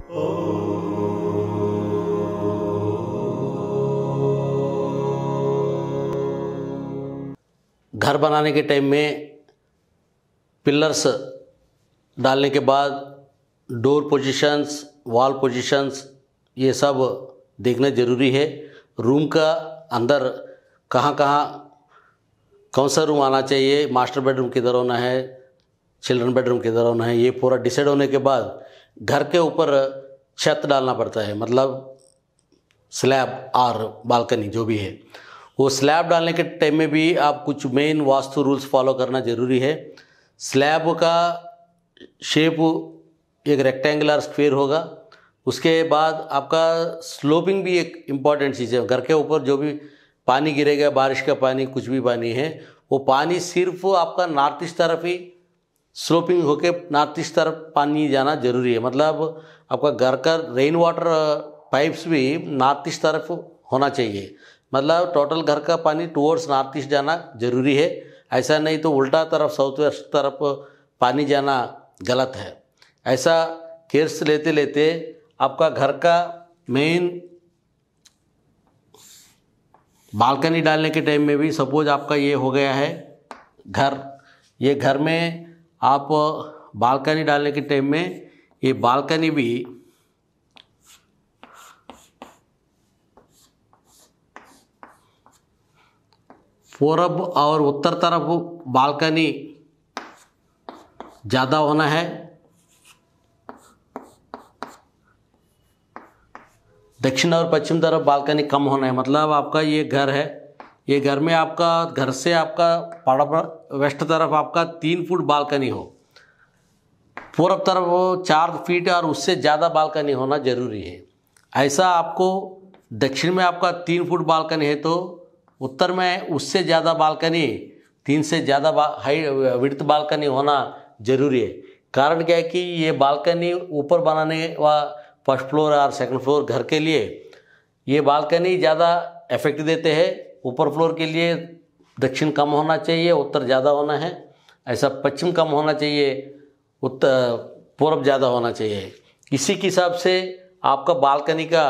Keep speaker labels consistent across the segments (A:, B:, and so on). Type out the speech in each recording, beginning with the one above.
A: घर बनाने के टाइम में पिलर्स डालने के बाद डोर पोजीशंस, वॉल पोजीशंस, ये सब देखना ज़रूरी है। रूम का अंदर कहाँ कौन सा रूम आना चाहिए, मास्टर बेडरूम किधर होना है, चिल्ड्रन बेडरूम किधर होना है, ये पूरा डिसाइड होने के बाद घर के ऊपर छत डालना पड़ता है, मतलब स्लैब और बालकनी जो भी है। वो स्लैब डालने के टाइम में भी आप कुछ मेन वास्तु रूल्स फॉलो करना ज़रूरी है। स्लैब का शेप एक रेक्टेंगुलर स्क्वायर होगा। उसके बाद आपका स्लोपिंग भी एक इम्पॉर्टेंट चीज़ है। घर के ऊपर जो भी पानी गिरेगा, बारिश का पानी, कुछ भी पानी है, वो पानी सिर्फ आपका नॉर्थ ईस्ट तरफ ही स्लोपिंग होके नॉर्थ ईस्ट तरफ पानी जाना जरूरी है। मतलब आपका घर का रेन वाटर पाइप्स भी नॉर्थ ईस्ट तरफ होना चाहिए। मतलब टोटल घर का पानी टुवर्ड्स नॉर्थ ईस्ट जाना जरूरी है। ऐसा नहीं तो उल्टा तरफ साउथ वेस्ट तरफ पानी जाना गलत है। ऐसा केयर्स लेते लेते आपका घर का मेन बालकनी डालने के टाइम में भी सपोज आपका ये हो गया है घर, ये घर में आप बालकनी डालने के टाइम में ये बालकनी भी पूरब और उत्तर तरफ बालकनी ज़्यादा होना है, दक्षिण और पश्चिम तरफ बालकनी कम होना है। मतलब आपका ये घर है, ये घर में आपका घर से आपका वेस्ट तरफ आपका 3 फुट बालकनी हो, पूरब तरफ 4 फीट और उससे ज़्यादा बालकनी होना जरूरी है। ऐसा आपको दक्षिण में आपका 3 फुट बालकनी है तो उत्तर में उससे ज़्यादा बालकनी, 3 से ज़्यादा हाई विड्थ बालकनी होना जरूरी है। कारण क्या है कि ये बालकनी ऊपर बनाने व फर्स्ट फ्लोर और सेकंड फ्लोर घर के लिए ये बालकनी ज़्यादा इफेक्ट देते हैं। ऊपर फ्लोर के लिए दक्षिण कम होना चाहिए, उत्तर ज़्यादा होना है। ऐसा पश्चिम कम होना चाहिए, उत्तर पूर्व ज़्यादा होना चाहिए। इसी के हिसाब से आपका बालकनी का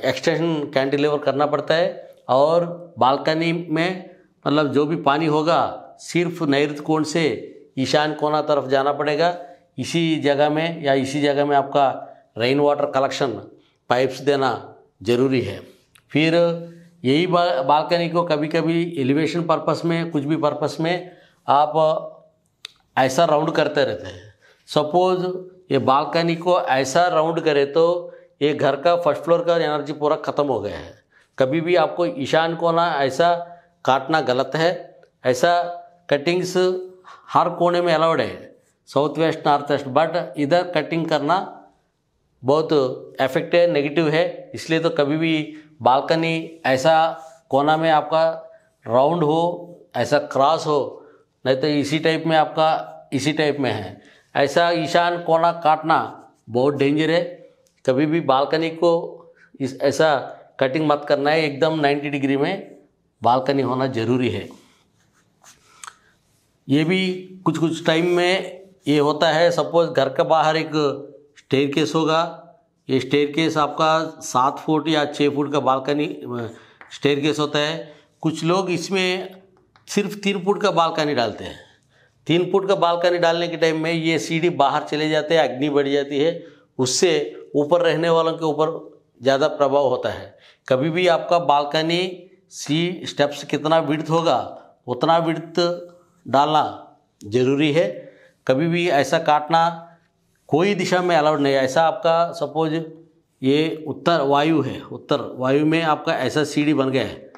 A: एक्सटेंशन कैंटिलीवर करना पड़ता है। और बालकनी में मतलब जो भी पानी होगा सिर्फ नैऋत्य कोण से ईशान कोना तरफ जाना पड़ेगा। इसी जगह में या इसी जगह में आपका रेन वाटर कलेक्शन पाइप्स देना ज़रूरी है। फिर यही बालकनी को कभी कभी एलिवेशन पर्पस में, कुछ भी पर्पस में आप ऐसा राउंड करते रहते हैं। सपोज ये बालकनी को ऐसा राउंड करें तो ये घर का फर्स्ट फ्लोर का एनर्जी पूरा ख़त्म हो गया है। कभी भी आपको ईशान कोना ऐसा काटना गलत है। ऐसा कटिंग्स हर कोने में अलाउड है, south west, north west, but इधर कटिंग करना बहुत इफेक्ट है, नेगेटिव है। इसलिए तो कभी भी बालकनी ऐसा कोना में आपका राउंड हो, ऐसा क्रॉस हो, नहीं तो इसी टाइप में आपका इसी टाइप में है। ऐसा ईशान कोना काटना बहुत डेंजर है। कभी भी बालकनी को ऐसा कटिंग मत करना है। एकदम 90 डिग्री में बालकनी होना ज़रूरी है। ये भी कुछ कुछ टाइम में ये होता है। सपोज घर का बाहर एक स्टेयरकेस होगा, ये स्टेयरकेस आपका 7 फुट या 6 फुट का बालकनी स्टेयरकेस होता है। कुछ लोग इसमें सिर्फ 3 फुट का बालकनी डालते हैं। 3 फुट का बालकनी डालने के टाइम में ये सीढ़ी बाहर चले जाते हैं, अग्नि बढ़ जाती है, उससे ऊपर रहने वालों के ऊपर ज़्यादा प्रभाव होता है। कभी भी आपका बालकनी स्टेप्स कितना विड्थ होगा उतना विड्थ डालना ज़रूरी है। कभी भी ऐसा काटना कोई दिशा में अलाउड नहीं है। ऐसा आपका सपोज ये उत्तर वायु है, उत्तर वायु में आपका ऐसा सीढ़ी बन गया है।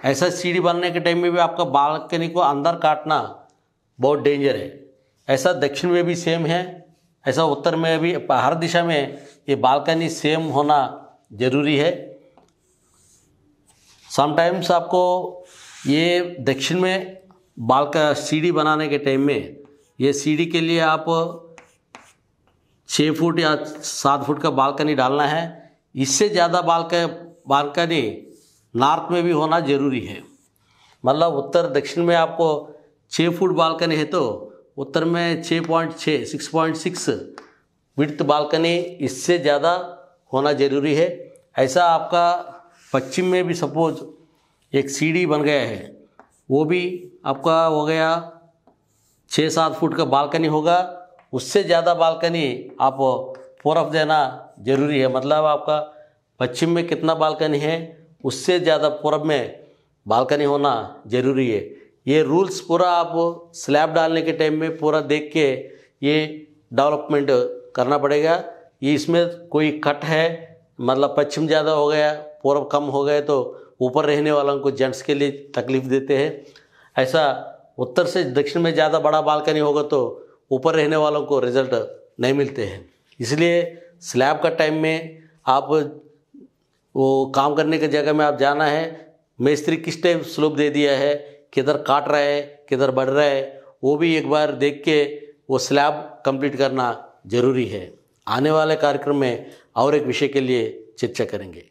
A: ऐसा सीढ़ी बनने के टाइम में भी आपका बालकनी को अंदर काटना बहुत डेंजर है। ऐसा दक्षिण में भी सेम है, ऐसा उत्तर में भी, हर दिशा में ये बालकनी सेम होना ज़रूरी है। समटाइम्स आपको ये दक्षिण में सीढ़ी बनाने के टाइम में ये सीढ़ी के लिए आप 6 फुट या 7 फुट का बालकनी डालना है। इससे ज़्यादा बालकनी नॉर्थ में भी होना ज़रूरी है। मतलब उत्तर दक्षिण में आपको 6 फुट बालकनी है तो उत्तर में 6.6 6.6 विड्थ बालकनी इससे ज़्यादा होना ज़रूरी है। ऐसा आपका पश्चिम में भी सपोज एक सीढ़ी बन गया है, वो भी आपका हो गया 6-7 फुट का बालकनी होगा। उससे ज़्यादा बालकनी आप पूरब देना ज़रूरी है। मतलब आपका पश्चिम में कितना बालकनी है उससे ज़्यादा पूरब में बालकनी होना ज़रूरी है। ये रूल्स पूरा आप स्लैब डालने के टाइम में पूरा देख के ये डेवलपमेंट करना पड़ेगा। ये इसमें कोई कट है, मतलब पश्चिम ज़्यादा हो गया पूरब कम हो गए तो ऊपर रहने वालों को जेंट्स के लिए तकलीफ़ देते हैं। ऐसा उत्तर से दक्षिण में ज़्यादा बड़ा बालकनी होगा तो ऊपर रहने वालों को रिजल्ट नहीं मिलते हैं। इसलिए स्लैब का टाइम में आप वो काम करने की जगह में आप जाना है, मिस्त्री किस टाइप स्लोप दे दिया है, किधर काट रहा है, किधर बढ़ रहा है, वो भी एक बार देख के वो स्लैब कंप्लीट करना ज़रूरी है। आने वाले कार्यक्रम में और एक विषय के लिए चर्चा करेंगे।